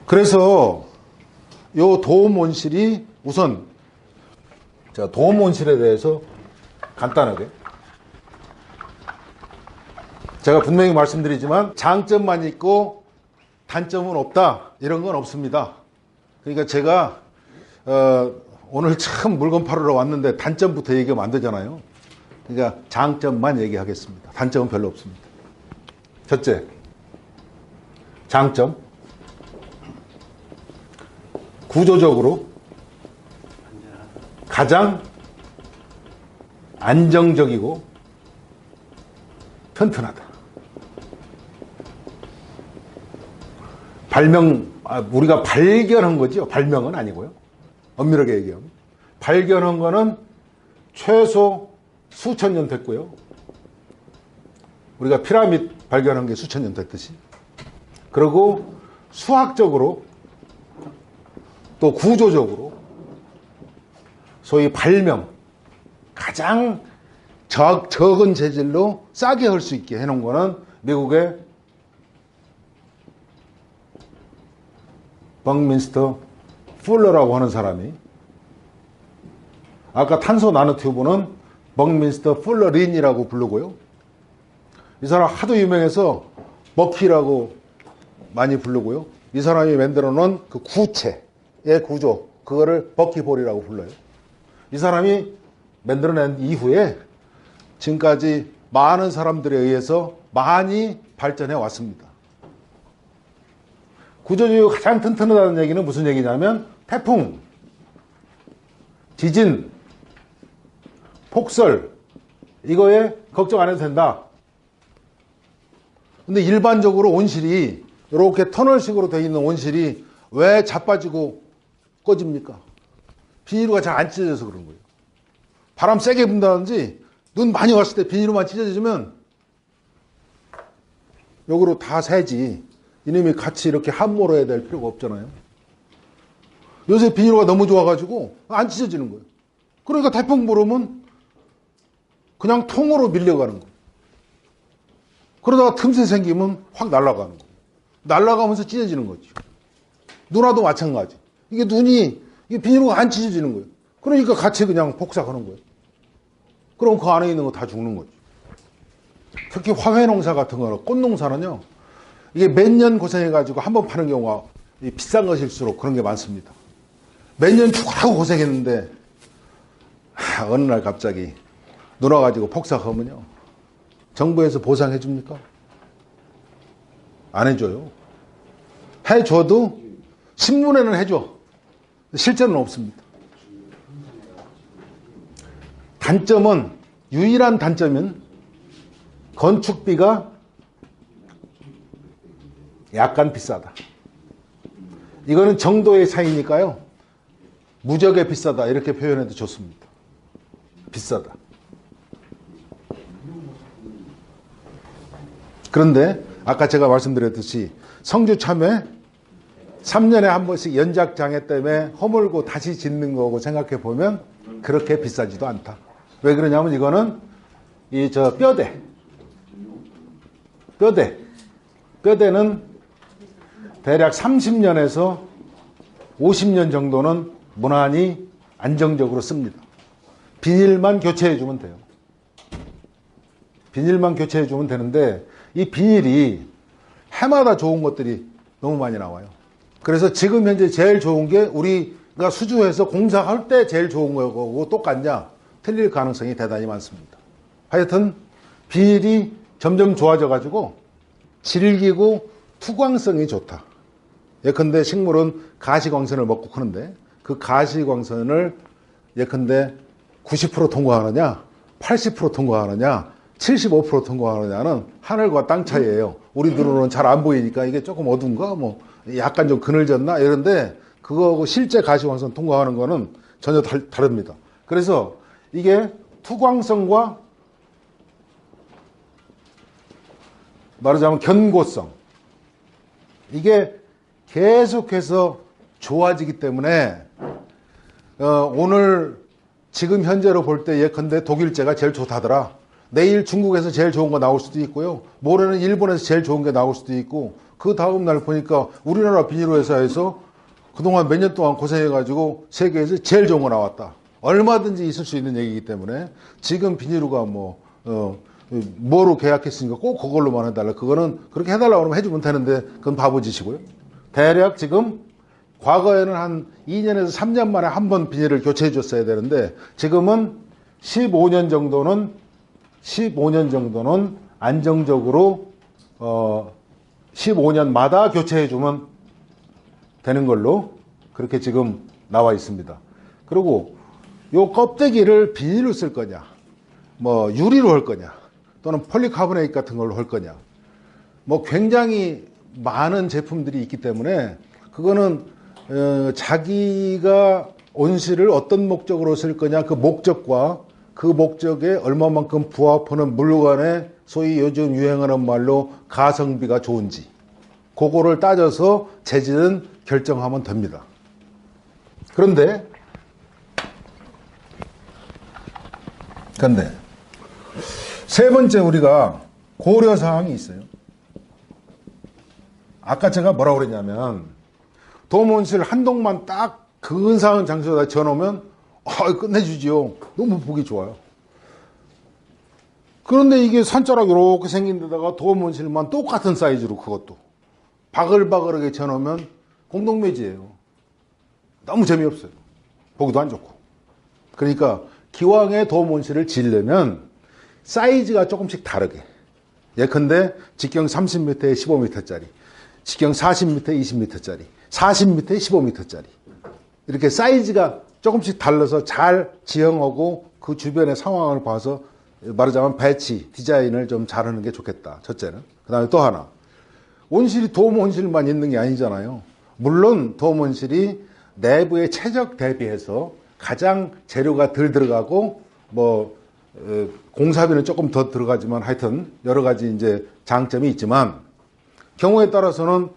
그래서 요 도움온실이 우선 자, 도움온실에 대해서 간단하게 제가 분명히 말씀드리지만 장점만 있고 단점은 없다 이런 건 없습니다. 그러니까 제가 오늘 참 물건 팔으러 왔는데 단점부터 얘기하면 안 되잖아요. 그러니까 장점만 얘기하겠습니다. 단점은 별로 없습니다. 첫째, 장점. 구조적으로 가장 안정적이고 튼튼하다. 우리가 발견한 거죠. 발명은 아니고요. 엄밀하게 얘기하면. 발견한 거는 최소 수천 년 됐고요. 우리가 피라미드 발견한 게 수천 년 됐듯이. 그리고 수학적으로 또 구조적으로 소위 발명, 가장 적은 재질로 싸게 할 수 있게 해놓은 거는 미국의 버크민스터 풀러라고 하는 사람이, 아까 탄소 나노튜브는 버크민스터 풀러린이라고 부르고요. 이 사람 하도 유명해서 버키라고 많이 부르고요. 이 사람이 만들어 놓은 그 구체의 구조, 그거를 버키볼이라고 불러요. 이 사람이 만들어낸 이후에 지금까지 많은 사람들에 의해서 많이 발전해 왔습니다. 구조적으로 가장 튼튼하다는 얘기는 무슨 얘기냐면 태풍, 지진, 폭설 이거에 걱정 안 해도 된다. 근데 일반적으로 온실이 이렇게 터널식으로 되어 있는 온실이 왜 자빠지고 꺼집니까? 비닐루가 잘 안 찢어져서 그런 거예요. 바람 세게 분다든지 눈 많이 왔을 때 비닐루만 찢어지면 요거로 다 새지. 이놈이 같이 이렇게 함몰 해야 될 필요가 없잖아요. 요새 비닐루가 너무 좋아가지고 안 찢어지는 거예요. 그러니까 태풍 불으면 그냥 통으로 밀려가는 거예요. 그러다가 틈새 생기면 확 날아가는 거예요. 날아가면서 찢어지는 거죠. 눈화도 마찬가지. 이게 비닐루가 안 찢어지는 거예요. 그러니까 같이 그냥 폭삭하는 거예요. 그럼 그 안에 있는 거 다 죽는 거죠. 특히 화훼농사 같은 거는, 꽃농사는요, 이게 몇 년 고생해가지고 한 번 파는 경우가 비싼 것일수록 그런 게 많습니다. 몇 년 죽으라고 고생했는데, 어느 날 갑자기 눈 와가지고 폭삭하면요, 정부에서 보상해 줍니까? 안 해줘요. 해줘도 신문에는 해줘. 실제는 없습니다. 단점은, 유일한 단점은 건축비가 약간 비싸다. 이거는 정도의 차이니까요, 무지하게 비싸다 이렇게 표현해도 좋습니다. 비싸다. 그런데 아까 제가 말씀드렸듯이 성주 참외 3년에 한 번씩 연작장애 때문에 허물고 다시 짓는 거고 생각해 보면 그렇게 비싸지도 않다. 왜 그러냐면 이거는 뼈대는 대략 30년에서 50년 정도는 무난히 안정적으로 씁니다. 비닐만 교체해 주면 돼요. 비닐만 교체해 주면 되는데 이 비닐이 해마다 좋은 것들이 너무 많이 나와요. 그래서 지금 현재 제일 좋은 게 우리가 수주해서 공사할 때 제일 좋은 거고 똑같냐? 틀릴 가능성이 대단히 많습니다. 하여튼 비닐이 점점 좋아져 가지고 질기고 투광성이 좋다. 예컨대 식물은 가시광선을 먹고 크는데 그 가시광선을 예컨대 90% 통과하느냐 80% 통과하느냐 75% 통과하느냐는 하늘과 땅 차이예요. 우리 눈으로는 잘 안 보이니까 이게 조금 어두운가 뭐 약간 좀 그늘졌나 이런데 그거하고 실제 가시광선 통과하는 거는 전혀 다릅니다. 그래서 이게 투광성과 말하자면 견고성 이게 계속해서 좋아지기 때문에 오늘 지금 현재로 볼 때 예컨대 독일제가 제일 좋다더라. 내일 중국에서 제일 좋은 거 나올 수도 있고요. 모레는 일본에서 제일 좋은 게 나올 수도 있고 그 다음날 보니까 우리나라 비닐 회사에서 그동안 몇 년 동안 고생해가지고 세계에서 제일 좋은 거 나왔다. 얼마든지 있을 수 있는 얘기이기 때문에 지금 비닐우가 뭐로 계약했으니까 꼭 그걸로만 해달라. 그거는 그렇게 해달라고 하면 해주면 되는데 그건 바보짓이고요. 대략 지금 과거에는 한 2년에서 3년 만에 한 번 비닐을 교체해 줬어야 되는데 지금은 15년 정도는 안정적으로 15년마다 교체해 주면 되는 걸로 그렇게 지금 나와 있습니다. 그리고 요 껍데기를 비닐로 쓸 거냐, 뭐 유리로 할 거냐, 또는 폴리카보네이트 같은 걸로 할 거냐, 뭐 굉장히 많은 제품들이 있기 때문에 그거는 자기가 온실을 어떤 목적으로 쓸 거냐, 그 목적과 그 목적에 얼마만큼 부합하는 물건에 소위 요즘 유행하는 말로 가성비가 좋은지 그거를 따져서 재질은 결정하면 됩니다. 그런데 세 번째 우리가 고려사항이 있어요. 아까 제가 뭐라고 그랬냐면 도문실 한 동만 딱 근사한 장소에다 지어놓으면 끝내주지요. 너무 보기 좋아요. 그런데 이게 산자락 이렇게 생긴 데다가 도문실만 똑같은 사이즈로 그것도 바글바글하게 지어놓으면 공동묘지예요. 너무 재미없어요. 보기도 안 좋고. 그러니까 기왕에 도문실을 지으려면 사이즈가 조금씩 다르게, 예컨대 직경 30m에 15m짜리, 직경 40m에 20m짜리, 40m에 15m짜리 이렇게 사이즈가 조금씩 달라서 잘 지형하고 그 주변의 상황을 봐서 말하자면 배치, 디자인을 좀 잘하는 게 좋겠다. 첫째는. 그 다음에 또 하나, 온실이 도문실만 있는 게 아니잖아요. 물론 도문실이 내부의 최적 대비해서 가장 재료가 덜 들어가고 공사비는 조금 더 들어가지만 하여튼 여러 가지 이제 장점이 있지만 경우에 따라서는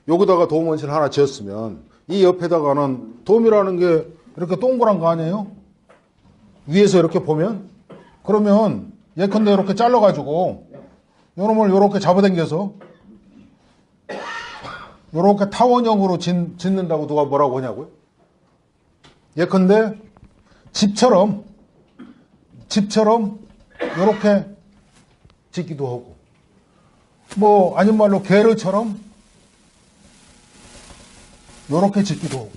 여기다가 도문실 하나 지었으면 이 옆에다가는 돔이라는 게 이렇게 동그란 거 아니에요? 위에서 이렇게 보면 그러면 예컨대 이렇게 잘라가지고 요놈을 이렇게 잡아당겨서 이렇게 타원형으로 짓는다고 누가 뭐라고 하냐고요? 예컨대 집처럼 이렇게 짓기도 하고 아닌 말로 게르처럼 이렇게 짓기도 하고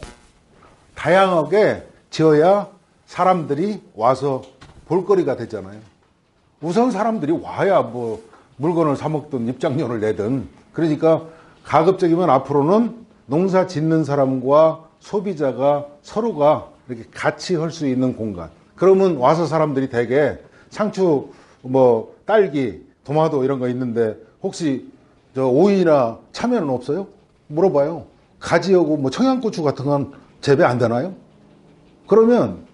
다양하게 지어야 사람들이 와서 볼거리가 되잖아요. 우선 사람들이 와야 물건을 사 먹든 입장료를 내든. 그러니까 가급적이면 앞으로는 농사 짓는 사람과 소비자가 서로가 이렇게 같이 할 수 있는 공간. 그러면 와서 사람들이 되게 상추, 딸기, 토마토 이런 거 있는데 혹시 오이나 참외는 없어요? 물어봐요. 가지하고 청양고추 같은 건 재배 안 되나요? 그러면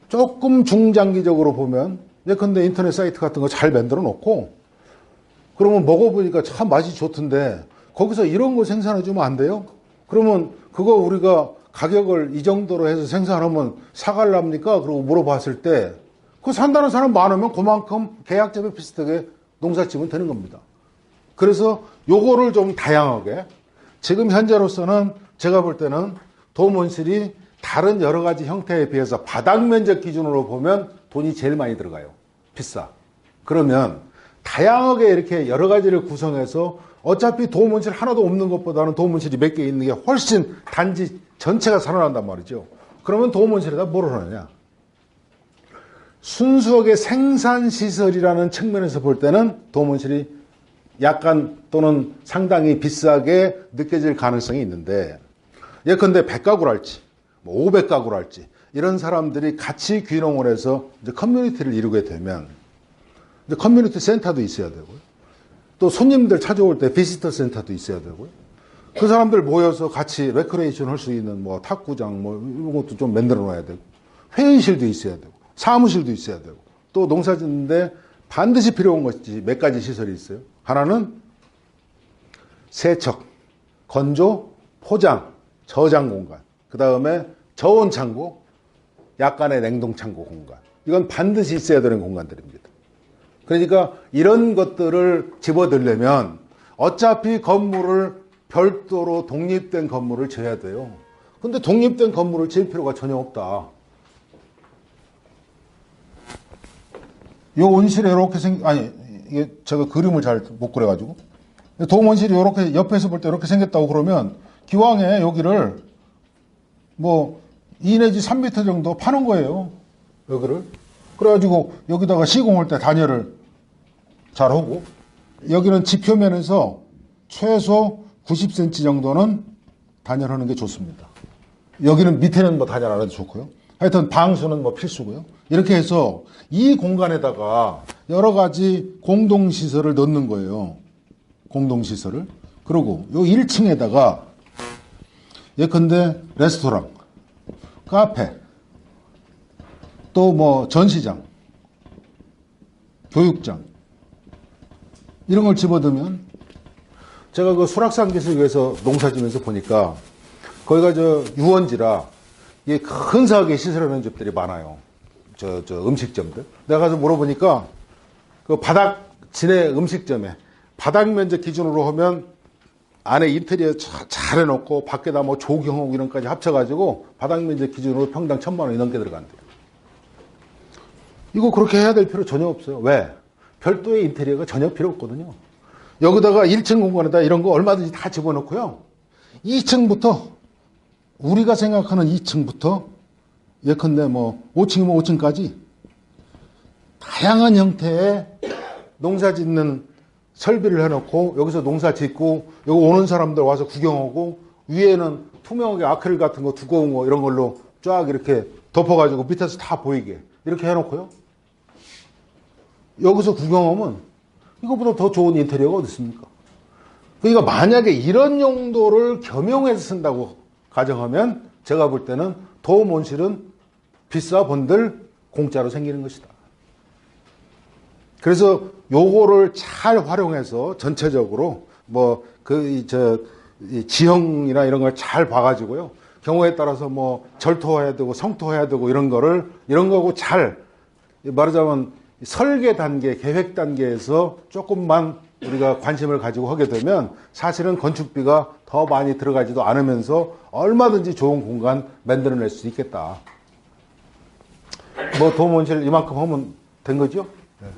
조금 중장기적으로 보면 예컨대 인터넷 사이트 같은 거 잘 만들어 놓고 그러면 먹어보니까 참 맛이 좋던데 거기서 이런 거 생산해 주면 안 돼요? 그러면 그거 우리가 가격을 이 정도로 해서 생산하면 사갈랍니까? 그러고 물어봤을 때 그 산다는 사람 많으면 그만큼 계약제비 비슷하게 농사 지으면 되는 겁니다. 그래서 요거를 좀 다양하게 지금 현재로서는 제가 볼 때는 도문실이 다른 여러 가지 형태에 비해서 바닥 면적 기준으로 보면 돈이 제일 많이 들어가요. 비싸. 그러면 다양하게 이렇게 여러 가지를 구성해서 어차피 도문실 하나도 없는 것보다는 도문실이 몇 개 있는 게 훨씬 단지 전체가 살아난단 말이죠. 그러면 도문실에다 뭘 하느냐? 순수하게 생산시설이라는 측면에서 볼 때는 도문실이 약간 또는 상당히 비싸게 느껴질 가능성이 있는데 예컨대 100가구랄지 500가구랄지 이런 사람들이 같이 귀농을 해서 이제 커뮤니티를 이루게 되면 이제 커뮤니티 센터도 있어야 되고요. 또 손님들 찾아올 때 비지터 센터도 있어야 되고요. 그 사람들 모여서 같이 레크레이션 할 수 있는 탁구장 이런 것도 좀 만들어 놔야 되고 회의실도 있어야 되고 사무실도 있어야 되고 또 농사 짓는데 반드시 필요한 것이 몇 가지 시설이 있어요. 하나는 세척, 건조, 포장, 저장 공간, 그 다음에 저온 창고, 약간의 냉동 창고 공간. 이건 반드시 있어야 되는 공간들입니다. 그러니까 이런 것들을 집어들려면 어차피 건물을 별도로 독립된 건물을 지어야 돼요. 근데 독립된 건물을 지을 필요가 전혀 없다. 요 온실에 이렇게 이게 제가 그림을 잘 못 그려가지고. 도원실이 이렇게 옆에서 볼 때 이렇게 생겼다고 그러면 기왕에 여기를 뭐 2 내지 3m 정도 파는 거예요. 여기를. 그래가지고 여기다가 시공할 때 단열을 잘 하고, 여기는 지표면에서 최소 90cm 정도는 단열하는 게 좋습니다. 여기는 밑에는 뭐 단열 안 해도 좋고요. 하여튼 방수는 뭐 필수고요. 이렇게 해서 이 공간에다가 여러 가지 공동시설을 넣는 거예요. 공동시설을. 그리고 요 1층에다가 예컨대 레스토랑, 카페, 또 뭐 전시장, 교육장 이런 걸 집어넣으면, 제가 그 수락산 기술교에서 농사 지면서 보니까 거기가 저 유원지라 이게 근사하게 시설하는 집들이 많아요. 저 음식점들. 내가 가서 물어보니까 그 바닥 진해 음식점에 바닥 면적 기준으로 하면 안에 인테리어 잘 해놓고 밖에다 뭐 조경하고 이런 까지 합쳐가지고 바닥 면적 기준으로 평당 1,000만 원이 넘게 들어간대요. 이거 그렇게 해야 될 필요 전혀 없어요. 왜? 별도의 인테리어가 전혀 필요 없거든요. 여기다가 1층 공간에다 이런 거 얼마든지 다 집어넣고요. 2층부터, 우리가 생각하는 2층부터 예컨대 뭐 5층이면 5층까지 다양한 형태의 농사 짓는 설비를 해놓고 여기서 농사 짓고 여기 오는 사람들 와서 구경하고, 위에는 투명하게 아크릴 같은 거 두꺼운 거 이런 걸로 쫙 이렇게 덮어가지고 밑에서 다 보이게 이렇게 해놓고요. 여기서 구경하면 이거보다 더 좋은 인테리어가 어디 있습니까? 그러니까 만약에 이런 용도를 겸용해서 쓴다고 가정하면 제가 볼 때는 도움온실은 비싸 본들 공짜로 생기는 것이다. 그래서 요거를 잘 활용해서 전체적으로 뭐 지형이나 이런 걸 잘 봐가지고요. 경우에 따라서 뭐 절토해야 되고 성토해야 되고 이런 거고 잘 말하자면 설계 단계, 계획 단계에서 조금만 우리가 관심을 가지고 하게 되면 사실은 건축비가 더 많이 들어가지도 않으면서 얼마든지 좋은 공간 만들어낼 수 있겠다. 뭐 도움온실 이만큼 하면 된 거죠? 네.